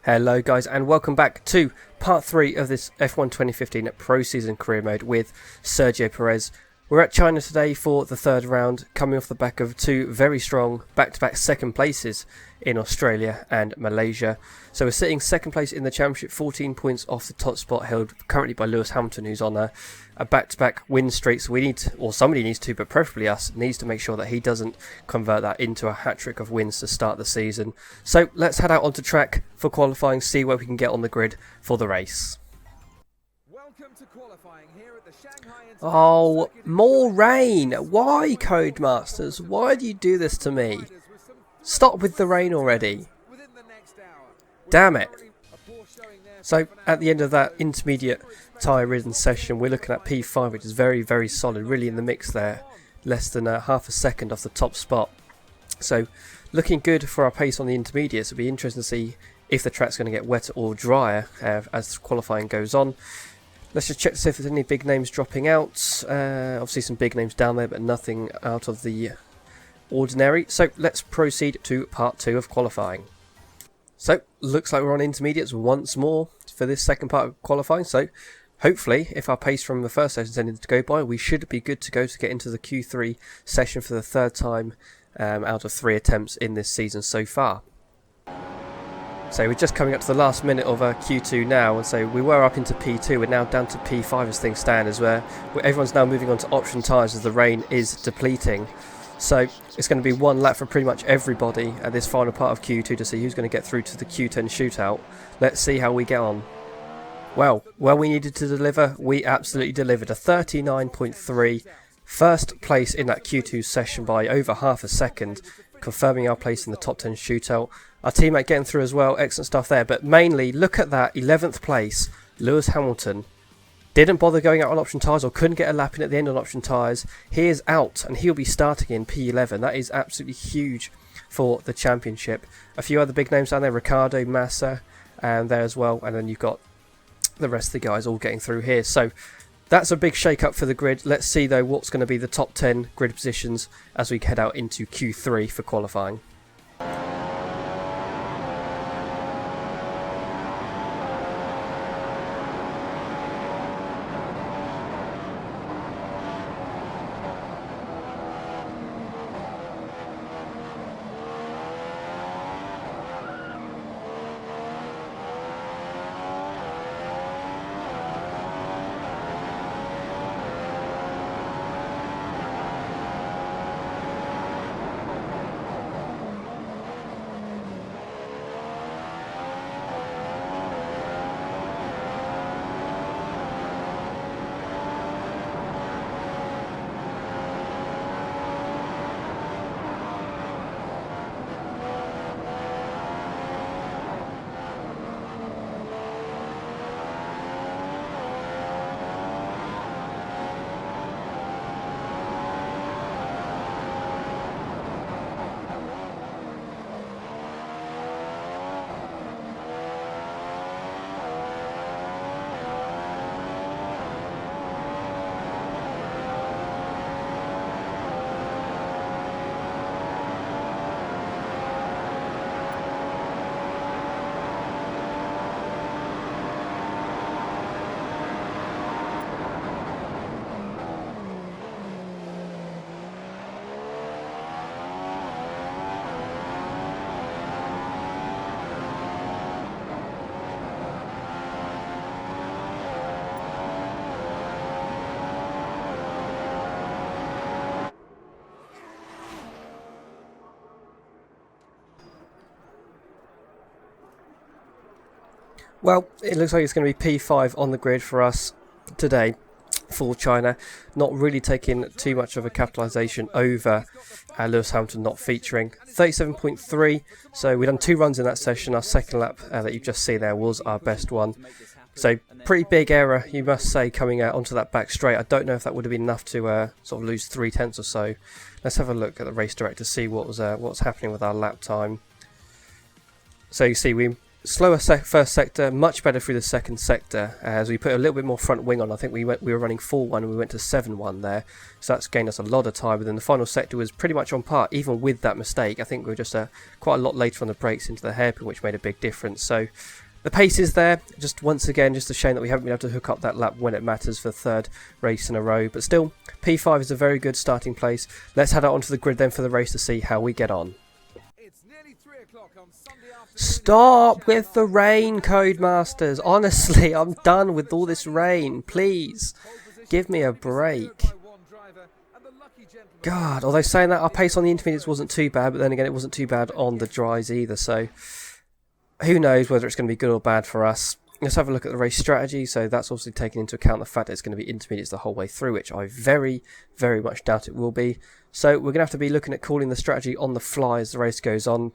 Hello guys and welcome back to part 3 of this F1 2015 Pro Season Career Mode with Sergio Perez. We're at China today for the third round, coming off the back of two very strong back-to-back second places in Australia and Malaysia. So we're sitting second place in the championship, 14 points off the top spot, held currently by Lewis Hamilton, who's on a back-to-back win streak. So we need to, or somebody needs to, but preferably us, needs to make sure that he doesn't convert that into a hat-trick of wins to start the season. So let's head out onto track for qualifying, see where we can get on the grid for the race. Welcome to qualifying here at the Shanghai. Oh, more rain! Why, Codemasters? Why do you do this to me? Stop with the rain already. Damn it. So, at the end of that intermediate tyre-ridden session, we're looking at P5, which is very, very solid, really in the mix there. Less than half a second off the top spot. So, looking good for our pace on the intermediates. It'll be interesting to see if the track's going to get wetter or drier as qualifying goes on. Let's just check to see if there's any big names dropping out. Obviously some big names down there, but nothing out of the ordinary. So let's proceed to part 2 of qualifying. So looks like we're on intermediates once more for this second part of qualifying. So hopefully, if our pace from the first session is ending to go by, we should be good to go to get into the Q3 session for the third time out of 3 attempts in this season so far. So we're just coming up to the last minute of Q2 now, and so we were up into P2, we're now down to P5 as things stand, as where everyone's now moving on to option tyres as the rain is depleting. So it's going to be one lap for pretty much everybody at this final part of Q2 to see who's going to get through to the Q10 shootout. Let's see how we get on. Well, we needed to deliver, we absolutely delivered. A 39.3, first place in that Q2 session by over half a second, confirming our place in the top 10 shootout. Our teammate getting through as well, excellent stuff there. But mainly, look at that, 11th place, Lewis Hamilton. Didn't bother going out on option tyres or couldn't get a lap in at the end on option tyres. He is out and he'll be starting in P11. That is absolutely huge for the championship. A few other big names down there, Ricciardo, Massa, and there as well. And then you've got the rest of the guys all getting through here. So that's a big shake-up for the grid. Let's see though what's going to be the top 10 grid positions as we head out into Q3 for qualifying. Well, it looks like it's going to be P5 on the grid for us today for China. Not really taking too much of a capitalisation over Lewis Hamilton not featuring. 37.3, so we've done 2 runs in that session. Our second lap that you've just seen there was our best one. So pretty big error, you must say, coming out onto that back straight. I don't know if that would have been enough to sort of lose 3/10 or so. Let's have a look at the race director to see what's happening with our lap time. So you see we slower first sector, much better through the second sector, as we put a little bit more front wing on. I think we were running 4-1 and we went to 7-1 there, so that's gained us a lot of time. But then the final sector was pretty much on par, even with that mistake. I think we were just quite a lot later on the brakes into the hairpin, which made a big difference. So the pace is there, just once again, just a shame that we haven't been able to hook up that lap when it matters for the third race in a row. But still, P5 is a very good starting place. Let's head out onto the grid then for the race to see how we get on. Stop with the rain, Codemasters. Honestly, I'm done with all this rain. Please, give me a break. God, although saying that, our pace on the intermediates wasn't too bad, but then again, it wasn't too bad on the dries either, so who knows whether it's going to be good or bad for us. Let's have a look at the race strategy. So that's obviously taking into account the fact that it's going to be intermediates the whole way through, which I very, very much doubt it will be. So we're going to have to be looking at calling the strategy on the fly as the race goes on,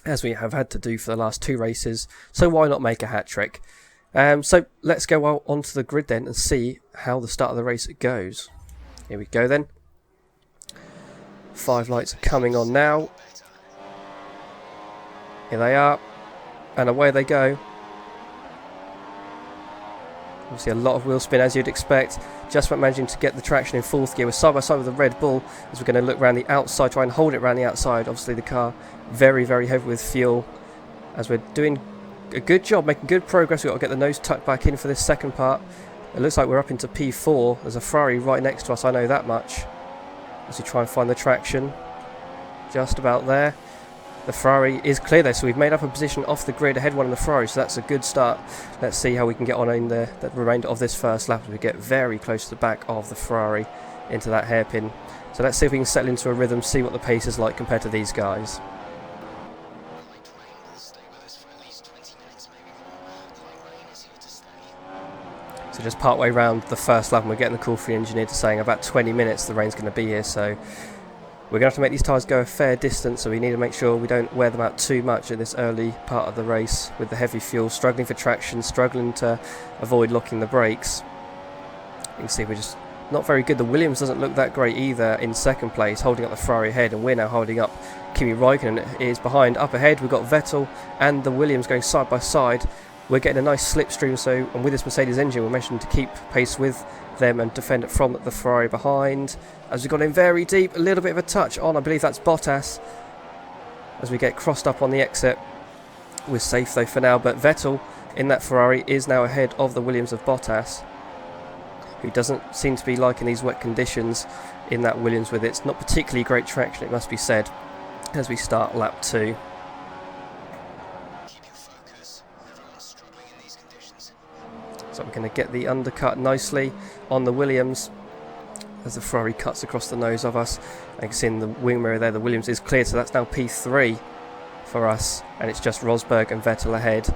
as we have had to do for the last 2 races, so why not make a hat trick? So let's go out onto the grid then and see how the start of the race goes. Here we go then. 5 lights are coming on now. Here they are, and away they go. Obviously a lot of wheel spin as you'd expect, just about managing to get the traction in 4th gear. We're side by side with the Red Bull as we're going to look around the outside, try and hold it around the outside. Obviously the car very, very heavy with fuel, as we're doing a good job, making good progress. We've got to get the nose tucked back in for this second part. It looks like we're up into P4. There's a Ferrari right next to us, I know that much, as we try and find the traction. Just about there. The Ferrari is clear though, so we've made up a position off the grid ahead one of the Ferrari, so that's a good start. Let's see how we can get on in the remainder of this first lap as we get very close to the back of the Ferrari into that hairpin. So let's see if we can settle into a rhythm, see what the pace is like compared to these guys. So just part way around the first lap and we're getting the call from the engineer to saying about 20 minutes the rain's going to be here, so we're going to have to make these tyres go a fair distance, so we need to make sure we don't wear them out too much in this early part of the race with the heavy fuel, struggling for traction, struggling to avoid locking the brakes. You can see we're just not very good. The Williams doesn't look that great either in second place, holding up the Ferrari ahead, and we're now holding up Kimi Räikkönen is behind. Up ahead we've got Vettel and the Williams going side by side. We're getting a nice slipstream, so and with this Mercedes engine we're managing to keep pace with them and defend it from the Ferrari behind. As we got in very deep, a little bit of a touch on, I believe that's Bottas, as we get crossed up on the exit. We're safe though for now, but Vettel in that Ferrari is now ahead of the Williams of Bottas, who doesn't seem to be liking these wet conditions in that Williams with its not particularly great traction, it must be said, as we start lap 2. So we're going to get the undercut nicely on the Williams as the Ferrari cuts across the nose of us. And you can see in the wing mirror there the Williams is cleared, so that's now P3 for us, and it's just Rosberg and Vettel ahead.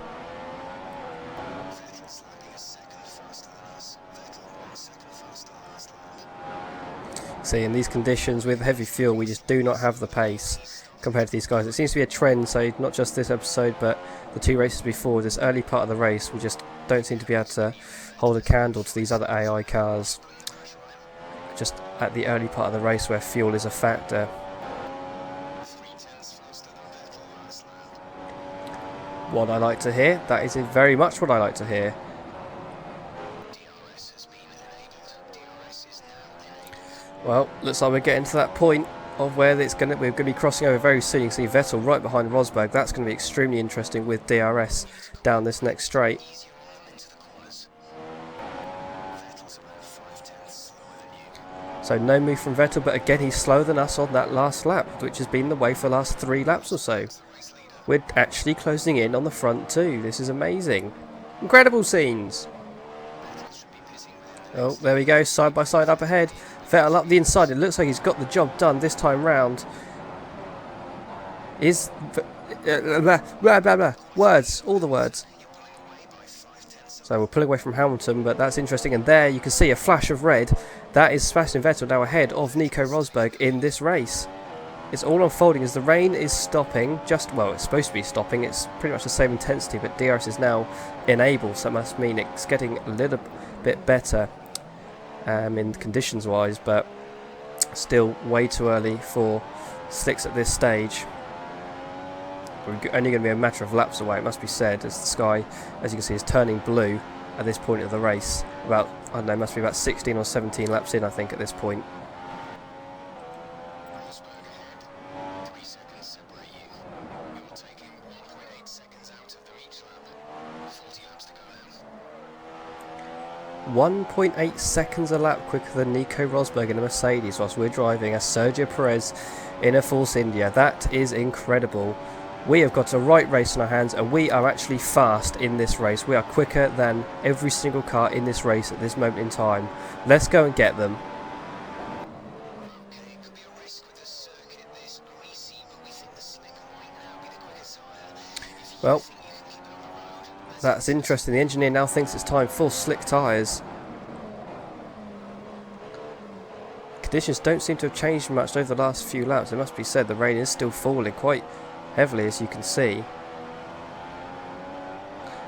See, in these conditions with heavy fuel we just do not have the pace compared to these guys. It seems to be a trend, so not just this episode but the 2 races before, this early part of the race we just don't seem to be able to hold a candle to these other AI cars just at the early part of the race where fuel is a factor. What I like to hear, that is very much what I like to hear. Well, looks like we're getting to that point of where we're going to be crossing over very soon. You can see Vettel right behind Rosberg. That's going to be extremely interesting with DRS down this next straight. So no move from Vettel, but again he's slower than us on that last lap, which has been the way for the last 3 laps or so. We're actually closing in on the front too. This is amazing. Incredible scenes. Oh, there we go, side by side up ahead. Vettel up the inside. It looks like he's got the job done this time round. Is words, all the words. So we're pulling away from Hamilton, but that's interesting. And there you can see a flash of red. That is Sebastian Vettel now ahead of Nico Rosberg in this race. It's all unfolding as the rain is stopping. Well, it's supposed to be stopping. It's pretty much the same intensity, but DRS is now enabled, so that must mean it's getting a little bit better in conditions wise, but still way too early for slicks at this stage. We're only going to be a matter of laps away, it must be said, as the sky, as you can see, is turning blue at this point of the race. About, I don't know, must be about 16 or 17 laps in, I think, at this point. Rosberg, 3 seconds separate you. You're taking 1.8 seconds out of them each lap. 40 laps to go now. 1.8 seconds a lap quicker than Nico Rosberg in a Mercedes whilst we're driving as Sergio Perez in a Force India. That is incredible. We have got a right race on our hands and we are actually fast in this race. We are quicker than every single car in this race at this moment in time. Let's go and get them. Okay, could be a risk with the circuit this greasy, but we think the slick might now be the quickest tyre. Well, that's interesting. The engineer now thinks it's time for slick tyres. Conditions don't seem to have changed much over the last few laps. It must be said the rain is still falling quite heavily, as you can see.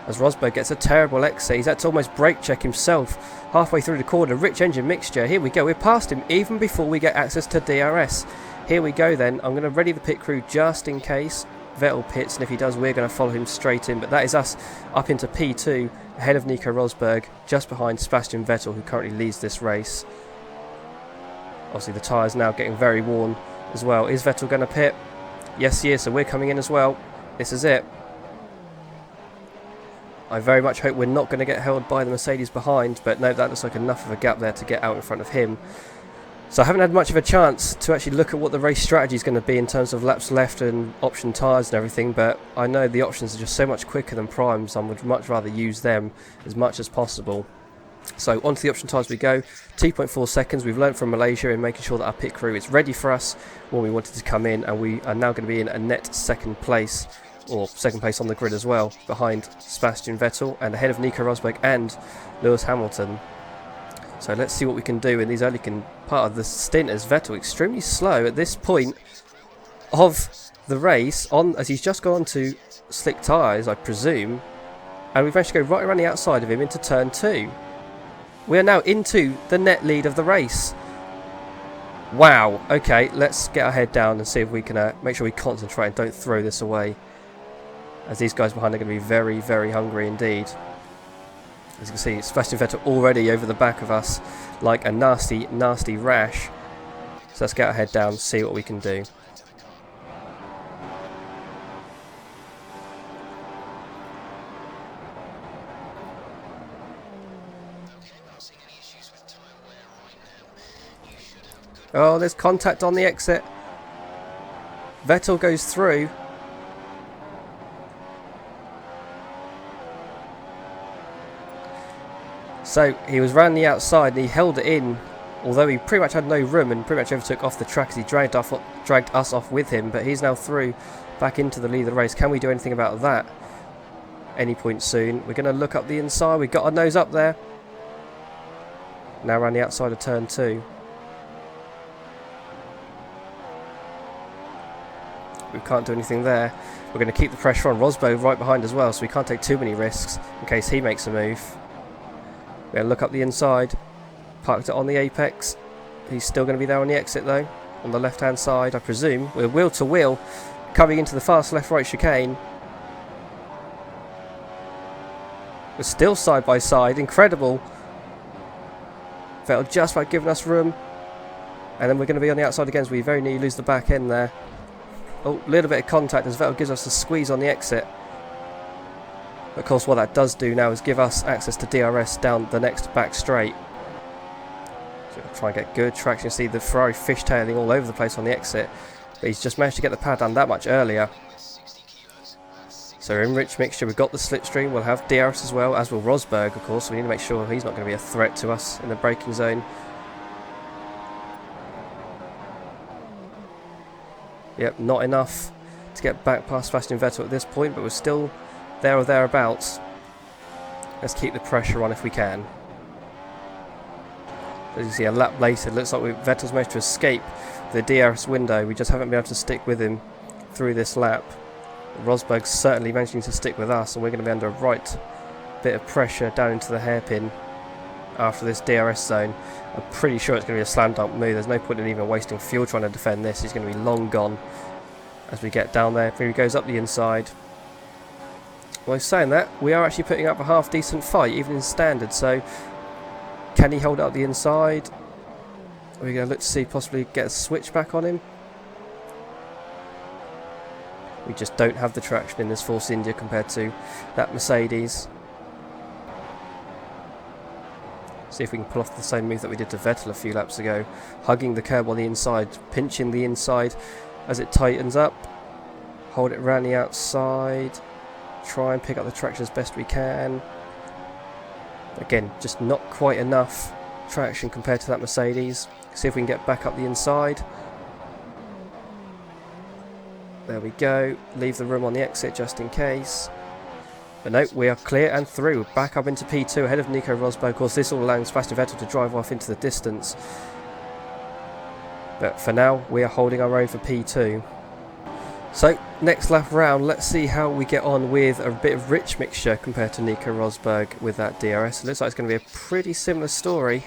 As Rosberg gets a terrible exit, he's had to almost brake check himself halfway through the corner. Rich engine mixture. Here we go. We're past him even before we get access to DRS. Here we go then. I'm going to ready the pit crew just in case Vettel pits, and if he does, we're going to follow him straight in. But that is us up into P2 ahead of Nico Rosberg, just behind Sebastian Vettel, who currently leads this race. Obviously the tyres now getting very worn as well. Is Vettel going to pit? Yes, he is, so we're coming in as well. This is it. I very much hope we're not going to get held by the Mercedes behind, but no, that looks like enough of a gap there to get out in front of him. So I haven't had much of a chance to actually look at what the race strategy is going to be in terms of laps left and option tyres and everything, but I know the options are just so much quicker than primes. I would much rather use them as much as possible. So onto the option tyres we go. 2.4 seconds. We've learned from Malaysia in making sure that our pit crew is ready for us when we wanted to come in, and we are now going to be in a net second place, or second place on the grid as well, behind Sebastian Vettel and ahead of Nico Rosberg and Lewis Hamilton. So let's see what we can do in these early part of the stint, as Vettel extremely slow at this point of the race, as he's just gone to slick tyres, I presume, and we've managed to go right around the outside of him into turn 2. We are now into the net lead of the race. Wow, okay, let's get our head down and see if we can make sure we concentrate and don't throw this away, as these guys behind are going to be very, very hungry indeed. As you can see, Sebastian Vettel already over the back of us like a nasty, nasty rash. So let's get our head down and see what we can do. Oh, there's contact on the exit. Vettel goes through. So he was round the outside and he held it in, although he pretty much had no room and pretty much overtook off the track as he dragged us off with him. But he's now through back into the lead of the race. Can we do anything about that any point soon? We're going to look up the inside. We've got our nose up there. Now around the outside of turn 2. We can't do anything there. We're going to keep the pressure on. Rosberg right behind as well, so we can't take too many risks in case he makes a move. We're going to look up the inside. Parked it on the apex. He's still going to be there on the exit though, on the left hand side I presume. We're wheel to wheel coming into the fast left right chicane. We're still side by side. Incredible. Vettel just about giving us room, and then we're going to be on the outside again, so we very nearly lose the back end there. Oh, a little bit of contact as Vettel gives us a squeeze on the exit. Of course, what that does do now is give us access to DRS down the next back straight. So we'll try and get good traction. You see the Ferrari fishtailing all over the place on the exit, but he's just managed to get the pad down that much earlier. So in rich mixture, we've got the slipstream. We'll have DRS as well, as will Rosberg, of course. So we need to make sure he's not going to be a threat to us in the braking zone. Yep, not enough to get back past Sebastian Vettel at this point, but we're still there or thereabouts. Let's keep the pressure on if we can. As you see, a lap later, it looks like Vettel's managed to escape the DRS window. We just haven't been able to stick with him through this lap. Rosberg's certainly managing to stick with us, and we're going to be under a right bit of pressure down into the hairpin after this DRS zone. I'm pretty sure it's going to be a slam dunk move. There's no point in even wasting fuel trying to defend this. He's going to be long gone as we get down there. Here he goes up the inside. Well, saying that, we are actually putting up a half decent fight, even in standard, so can he hold up the inside? Are we going to look to see possibly get a switch back on him? We just don't have the traction in this Force India compared to that Mercedes. See if we can pull off the same move that we did to Vettel a few laps ago. Hugging the curb on the inside, pinching the inside as it tightens up. Hold it around the outside. Try and pick up the traction as best we can. Again, just not quite enough traction compared to that Mercedes. See if we can get back up the inside. There we go. Leave the room on the exit just in case. But no, we are clear and through. Back up into P2 ahead of Nico Rosberg. Of course, this all allowing Sebastian Vettel to drive off into the distance. But for now, we are holding our own for P2. So, next lap round, let's see how we get on with a bit of rich mixture compared to Nico Rosberg with that DRS. It looks like it's going to be a pretty similar story.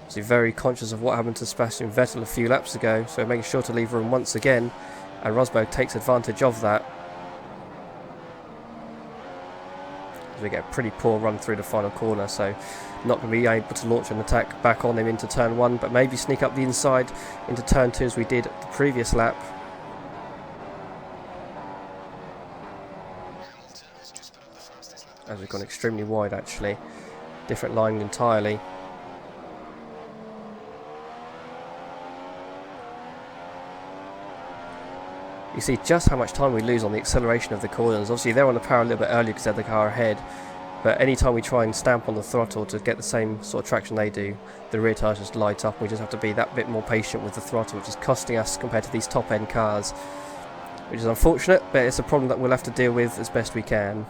So very conscious of what happened to Sebastian Vettel a few laps ago, so making sure to leave room once again, and Rosberg takes advantage of that. We get a pretty poor run through the final corner, so not going to be able to launch an attack back on him into turn 1, but maybe sneak up the inside into turn 2 as we did the previous lap. As we've gone extremely wide actually, different line entirely. You see just how much time we lose on the acceleration of the corners. Obviously they're on the power a little bit earlier because they're the car ahead, but anytime we try and stamp on the throttle to get the same sort of traction they do, the rear tyres just light up. We just have to be that bit more patient with the throttle, which is costing us compared to these top end cars, which is unfortunate, but it's a problem that we'll have to deal with as best we can.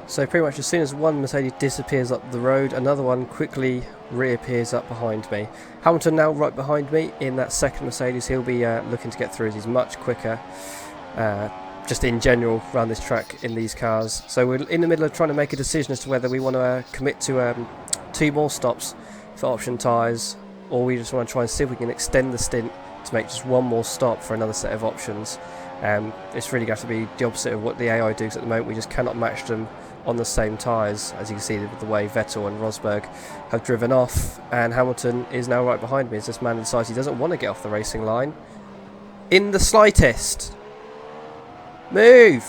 So pretty much as soon as one Mercedes disappears up the road, another one quickly reappears up behind me. Hamilton now right behind me in that second Mercedes. He'll be looking to get through as he's much quicker, just in general around this track in these cars. So we're in the middle of trying to make a decision as to whether we want to commit to 2 more stops for option tyres, or we just want to try and see if we can extend the stint to make just 1 more stop for another set of options. It's really going to be the opposite of what the AI do, because at the moment we just cannot match them on the same tyres, as you can see with the way Vettel and Rosberg have driven off, and Hamilton is now right behind me as this man decides he doesn't want to get off the racing line in the slightest. Move!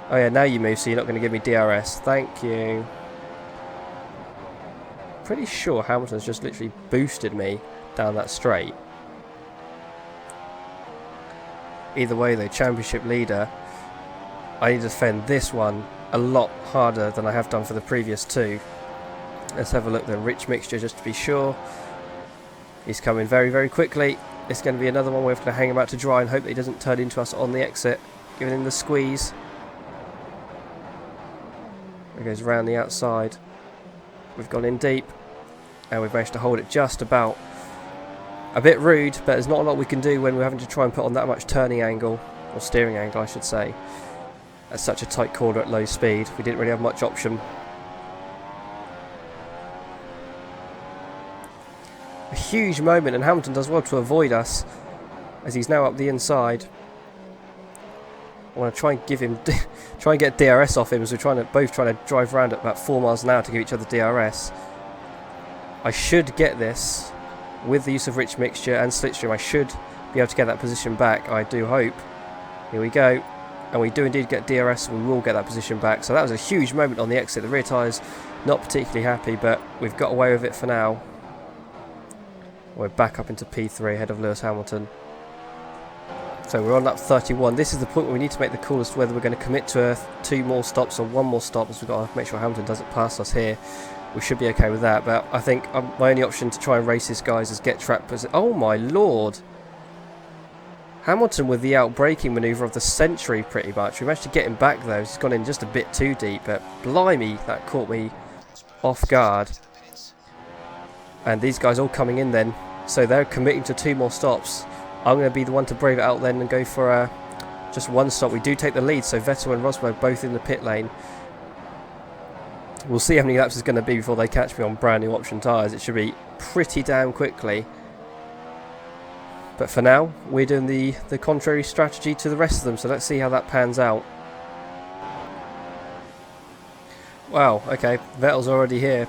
Oh yeah, now you move, so you're not going to give me DRS. Thank you. Pretty sure Hamilton's just literally boosted me down that straight. Either way though, championship leader, I need to defend this one a lot harder than I have done for the previous 2. Let's have a look at the rich mixture just to be sure. He's coming very, very quickly. It's going to be another one we're going to hang him out to dry and hope that he doesn't turn into us on the exit, giving him the squeeze. He goes round the outside. We've gone in deep and we've managed to hold it just about. A bit rude, but there's not a lot we can do when we're having to try and put on that much turning angle, or steering angle I should say. At such a tight corner at low speed, we didn't really have much option. A huge moment, and Hamilton does well to avoid us as he's now up the inside. I want to try and give him, try and get DRS off him as we're both trying to drive around at about 4 miles an hour to give each other DRS. I should get this with the use of rich mixture and slipstream. I should be able to get that position back. I do hope. Here we go. And we do indeed get DRS, and we will get that position back. So that was a huge moment on the exit. The rear tyres not particularly happy, but we've got away with it for now. We're back up into P3 ahead of Lewis Hamilton. So we're on lap 31. This is the point where we need to make the call as to whether we're going to commit to 2 more stops or 1 more stop, as we've got to make sure Hamilton doesn't pass us here. We should be okay with that, but I think my only option to try and race this, guys, is get track position. Oh my lord! Hamilton with the out-braking manoeuvre of the century, pretty much. We managed to get him back though. He's gone in just a bit too deep, but blimey, that caught me off guard. And these guys all coming in then, so they're committing to 2 more stops. I'm going to be the one to brave it out then and go for just one stop. We do take the lead, so Vettel and Rosberg both in the pit lane. We'll see how many laps it's going to be before they catch me on brand new option tyres. It should be pretty damn quickly. But for now, we're doing the contrary strategy to the rest of them, so let's see how that pans out. Wow, okay, Vettel's already here.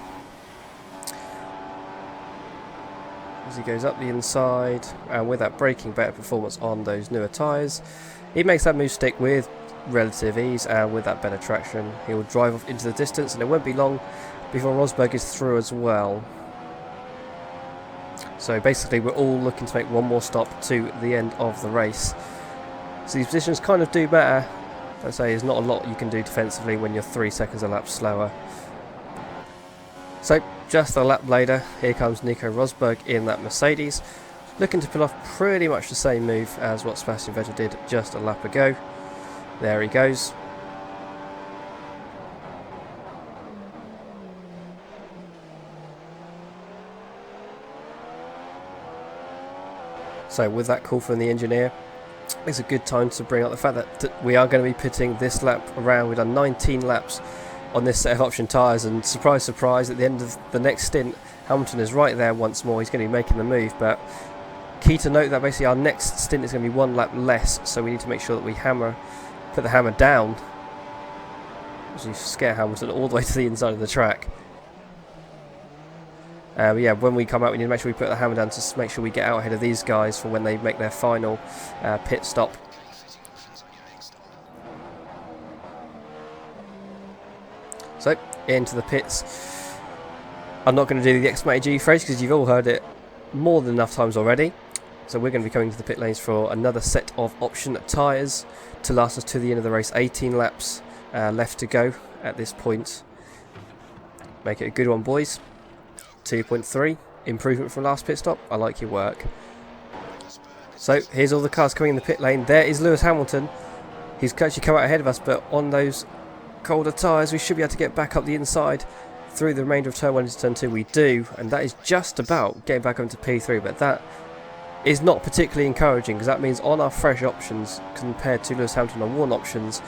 As he goes up the inside, and with that braking better performance on those newer tyres, he makes that move stick with relative ease, and with that better traction, he will drive off into the distance, and it won't be long before Rosberg is through as well. So basically we're all looking to make one more stop to the end of the race. So these positions kind of do matter. I say there's not a lot you can do defensively when you're 3 seconds a lap slower. So just a lap later, here comes Nico Rosberg in that Mercedes, looking to pull off pretty much the same move as what Sebastian Vettel did just a lap ago. There he goes. So with that call from the engineer, it's a good time to bring up the fact that we are going to be pitting this lap around. We've done 19 laps on this set of option tyres, and surprise surprise, at the end of the next stint Hamilton is right there once more. He's going to be making the move, but key to note that basically our next stint is going to be one lap less, so we need to make sure that we put the hammer down as you scare Hamilton all the way to the inside of the track. But yeah, when we come out we need to make sure we put the hammer down to make sure we get out ahead of these guys for when they make their final pit stop. So, into the pits. I'm not going to do the exclamation G phrase because you've all heard it more than enough times already. So we're going to be coming to the pit lanes for another set of option tyres to last us to the end of the race. 18 laps left to go at this point. Make it a good one, boys. 2.3, improvement from last pit stop. I like your work. So here's all the cars coming in the pit lane. There is Lewis Hamilton. He's actually come out ahead of us, but on those colder tyres we should be able to get back up the inside through the remainder of turn 1 into turn 2. We do, and that is just about getting back onto P3, but that is not particularly encouraging because that means on our fresh options compared to Lewis Hamilton on worn options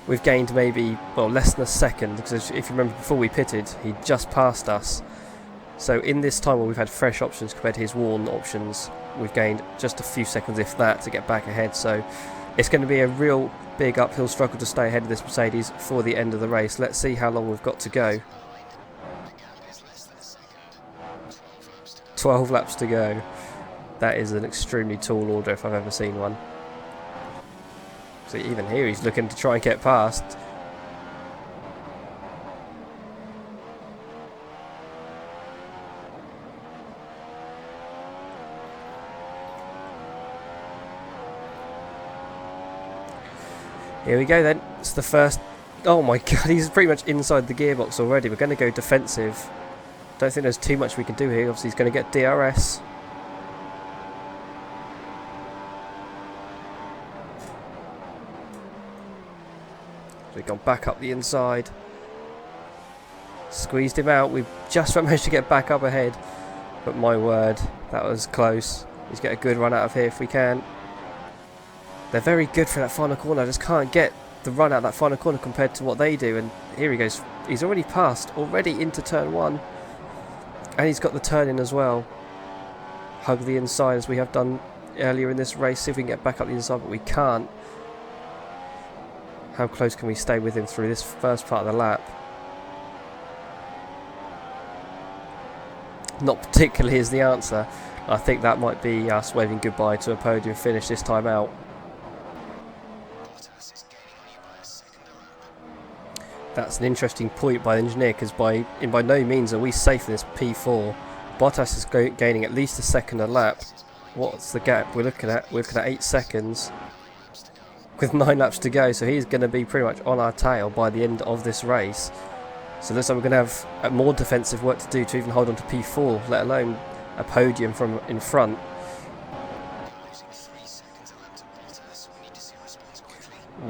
we've gained maybe, well, less than a second, because if you remember before we pitted he just passed us. So in this time where we've had fresh options compared to his worn options, we've gained just a few seconds if that to get back ahead. So it's going to be a real big uphill struggle to stay ahead of this Mercedes for the end of the race. Let's see how long we've got to go. 12 laps to go. That is an extremely tall order if I've ever seen one. So even here he's looking to try and get past. Here we go then. It's the first... Oh my god, he's pretty much inside the gearbox already. We're going to go defensive. Don't think there's too much we can do here. Obviously he's going to get DRS. We've gone back up the inside. Squeezed him out. We've just managed to get back up ahead. But my word, that was close. Let's get a good run out of here if we can. They're very good for that final corner. I just can't get the run out of that final corner compared to what they do. And here he goes. He's already passed, already into turn 1. And he's got the turn in as well. Hug the inside as we have done earlier in this race. See if we can get back up the inside, but we can't. How close can we stay with him through this first part of the lap? Not particularly is the answer. I think that might be us waving goodbye to a podium finish this time out. That's an interesting point by the engineer, because by no means are we safe in this P4. Bottas is gaining at least a second a lap. What's the gap we're looking at? We're looking at 8 seconds with 9 laps to go, so he's going to be pretty much on our tail by the end of this race. So looks like we're going to have more defensive work to do to even hold on to P4, let alone a podium from in front.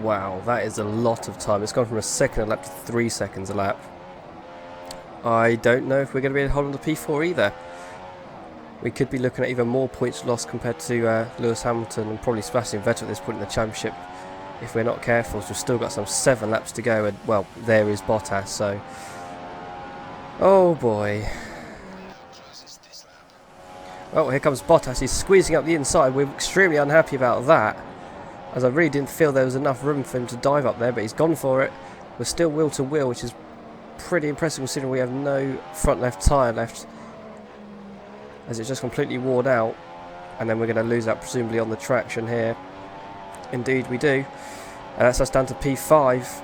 Wow, that is a lot of time. It's gone from a second a lap to 3 seconds a lap. I don't know if we're going to be able to hold on to P4 either. we could be looking at even more points lost compared to Lewis Hamilton and probably Sebastian Vettel at this point in the championship if we're not careful. So we've still got some 7 laps to go, and well, there is Bottas, so oh boy. Oh, here comes Bottas. He's squeezing up the inside. We're extremely unhappy about that, as I really didn't feel there was enough room for him to dive up there, but he's gone for it. We're still wheel to wheel, which is pretty impressive considering we have no front left tyre left, as it's just completely worn out, and then we're going to lose that presumably on the traction here. Indeed we do, and that's us down to P5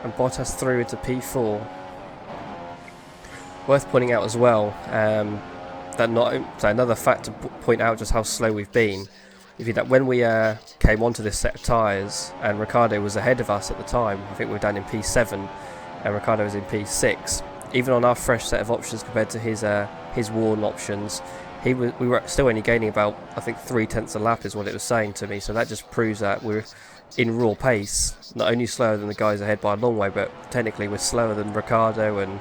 and Bottas through into P4. Worth pointing out as well, another fact to point out just how slow we've been. If you when we came onto this set of tyres and Ricciardo was ahead of us at the time, I think we were down in P7 and Ricciardo was in P6. Even on our fresh set of options compared to his worn options, we were still only gaining about, I think, 3/10 a lap is what it was saying to me. So that just proves that we're in raw pace, not only slower than the guys ahead by a long way, but technically we're slower than Ricciardo and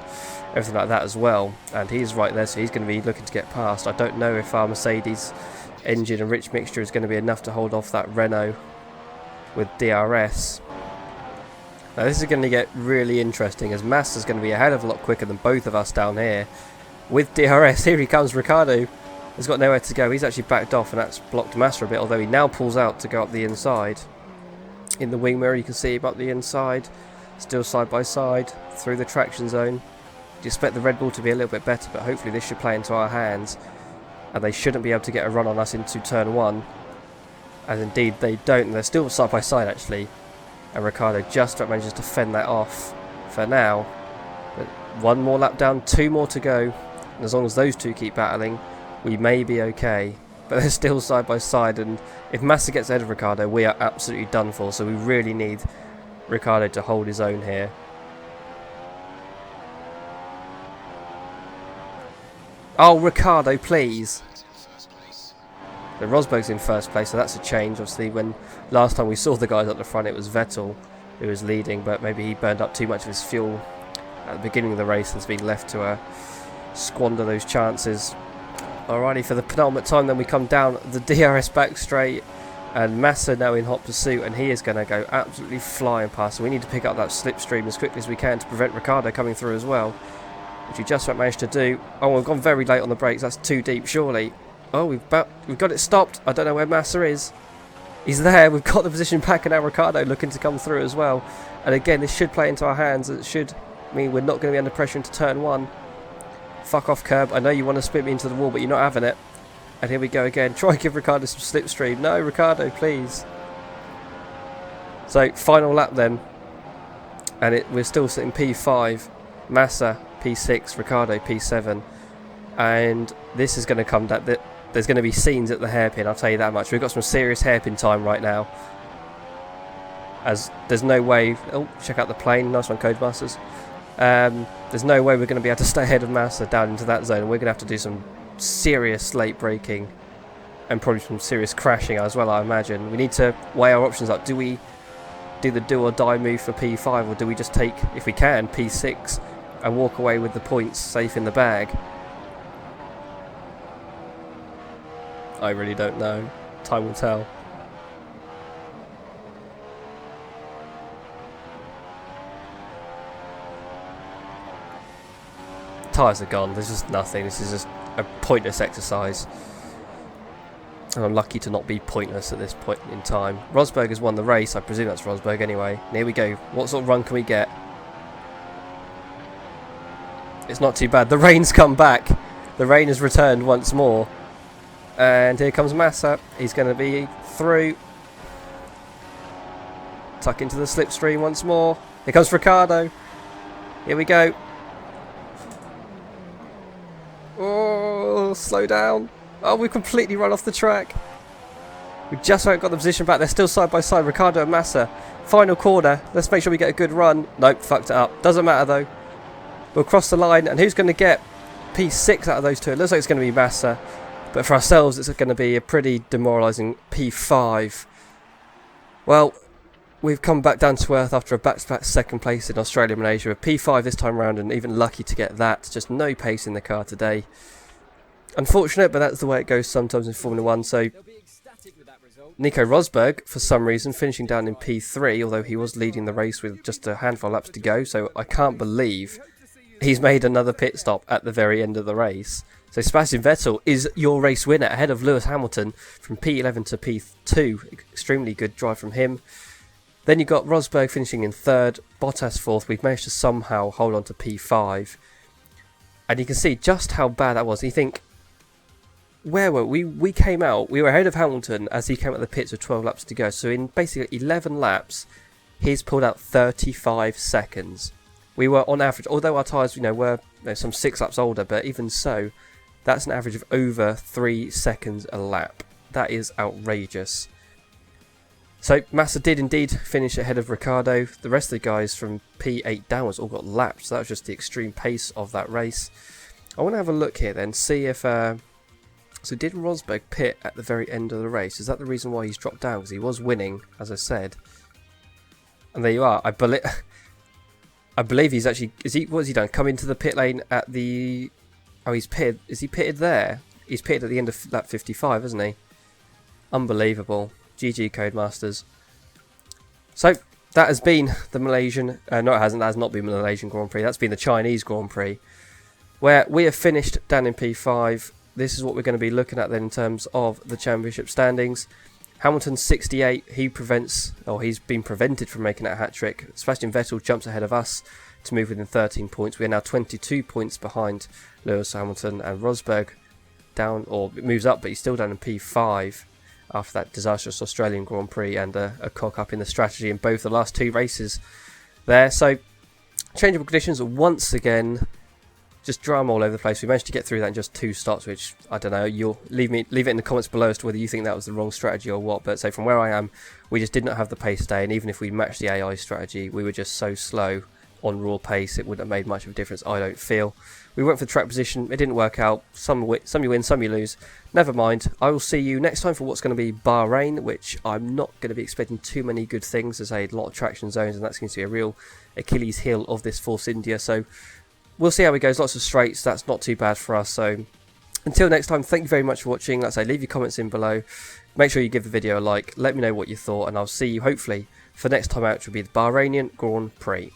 everything like that as well. And he's right there, so he's going to be looking to get past. I don't know if our Mercedes engine and rich mixture is going to be enough to hold off that Renault with DRS. Now this is going to get really interesting, as Massa's going to be a hell of a lot quicker than both of us down here with DRS. Here he comes. Ricciardo has got nowhere to go. He's actually backed off, and that's blocked Massa a bit, although he now pulls out to go up the inside. In the wing mirror you can see him up the inside, still side by side through the traction zone. You expect the Red Bull to be a little bit better, but hopefully this should play into our hands, and they shouldn't be able to get a run on us into turn 1, as indeed they don't, and they're still side by side actually, and Ricciardo just about manages to fend that off for now. But 1 more lap down, 2 more to go, and as long as those two keep battling, we may be okay. But they're still side by side, and if Massa gets ahead of Ricciardo, we are absolutely done for, so we really need Ricciardo to hold his own here. Oh, Ricciardo, please. So Rosberg's in first place, so that's a change. Obviously, when last time we saw the guys up the front, it was Vettel who was leading, but maybe he burned up too much of his fuel at the beginning of the race and has been left to squander those chances. Alrighty, for the penultimate time, then we come down the DRS back straight, and Massa now in hot pursuit, and he is going to go absolutely flying past. So we need to pick up that slipstream as quickly as we can to prevent Ricciardo coming through as well, which we just about managed to do. Oh, we've gone very late on the brakes. That's too deep, surely. Oh, we've got it stopped. I don't know where Massa is. He's there. We've got the position back, and now Ricciardo looking to come through as well. And again, this should play into our hands. It should mean we're not going to be under pressure into turn 1. Fuck off, curb. I know you want to spit me into the wall, but you're not having it. And here we go again. Try and give Ricciardo some slipstream. No, Ricciardo, please. So, final lap then. And we're still sitting P5. Massa, P6. Ricciardo, P7. And this is going to come down. There's going to be scenes at the hairpin, I'll tell you that much. We've got some serious hairpin time right now, as there's no way. Oh, check out the plane. Nice one, Codemasters. There's no way we're going to be able to stay ahead of Massa down into that zone. We're going to have to do some serious late braking and probably some serious crashing as well, I imagine. We need to weigh our options up. Do we do the do or die move for P5, or do we just take, if we can, P6 and walk away with the points safe in the bag? I really don't know. Time will tell. Tyres are gone. There's just nothing. This is just a pointless exercise. And I'm lucky to not be pointless at this point in time. Rosberg has won the race. I presume that's Rosberg anyway. And here we go. What sort of run can we get? It's not too bad. The rain's come back. The rain has returned once more. And here comes Massa. He's going to be through. Tuck into the slipstream once more. Here comes Ricciardo. Here we go. Oh, slow down. Oh, we've completely run off the track. We just haven't got the position back. They're still side by side, Ricciardo and Massa. Final corner. Let's make sure we get a good run. Nope, fucked it up. Doesn't matter though. We'll cross the line, and who's going to get P6 out of those two? It looks like it's going to be Massa. But for ourselves, it's going to be a pretty demoralising P5. Well, we've come back down to earth after a back-to-back second place in Australia and Malaysia. A P5 this time round, and even lucky to get that. Just no pace in the car today. Unfortunate, but that's the way it goes sometimes in Formula 1. So They'll be ecstatic with that result. Nico Rosberg, for some reason, finishing down in P3, although he was leading the race with just a handful of laps to go. So I can't believe he's made another pit stop at the very end of the race. So Sebastian Vettel is your race winner ahead of Lewis Hamilton from P11 to P2. Extremely good drive from him. Then you've got Rosberg finishing in 3rd, Bottas 4th. We've managed to somehow hold on to P5. And you can see just how bad that was. You think, where were we? We came out, we were ahead of Hamilton as he came out of the pits with 12 laps to go. So in basically 11 laps, he's pulled out 35 seconds. We were on average, although our tyres, were some 6 laps older, but even so, that's an average of over 3 seconds a lap. That is outrageous. So Massa did indeed finish ahead of Ricciardo. The rest of the guys from P8 downwards all got lapped. So that was just the extreme pace of that race. I want to have a look here then, see if... So did Rosberg pit at the very end of the race? Is that the reason why he's dropped down? Because he was winning, as I said. And there you are. I believe he's actually... What has he done? Come into the pit lane at the... Oh, he's pitted. Is he pitted there? He's pitted at the end of lap 55, isn't he? Unbelievable. GG Codemasters. So, that has been the Malaysian... no, it hasn't. That has not been the Malaysian Grand Prix. That's been the Chinese Grand Prix. Where we have finished down in P5. This is what we're going to be looking at then in terms of the championship standings. Hamilton 68. He's been prevented from making that hat-trick. Sebastian Vettel jumps ahead of us to move within 13 points. We are now 22 points behind Lewis Hamilton, and Rosberg moves up, but he's still down in P5 after that disastrous Australian Grand Prix and a cock up in the strategy in both the last 2 races there. So changeable conditions once again, just drama all over the place. We managed to get through that in just 2 stops, which I don't know. You'll leave it in the comments below as to whether you think that was the wrong strategy or what. But so from where I am, we just did not have the pace today, and even if we matched the AI strategy, we were just so slow on raw pace. It wouldn't have made much of a difference, I don't feel. We went for the track position. It didn't work out. Some you win, some you lose. Never mind. I will see you next time for what's going to be Bahrain, which I'm not going to be expecting too many good things. There's a lot of traction zones, and that's going to be a real Achilles heel of this Force India. So we'll see how it goes. Lots of straights. That's not too bad for us. So until next time, thank you very much for watching. Like I say, leave your comments in below. Make sure you give the video a like. Let me know what you thought, and I'll see you hopefully for next time out, which will be the Bahrainian Grand Prix.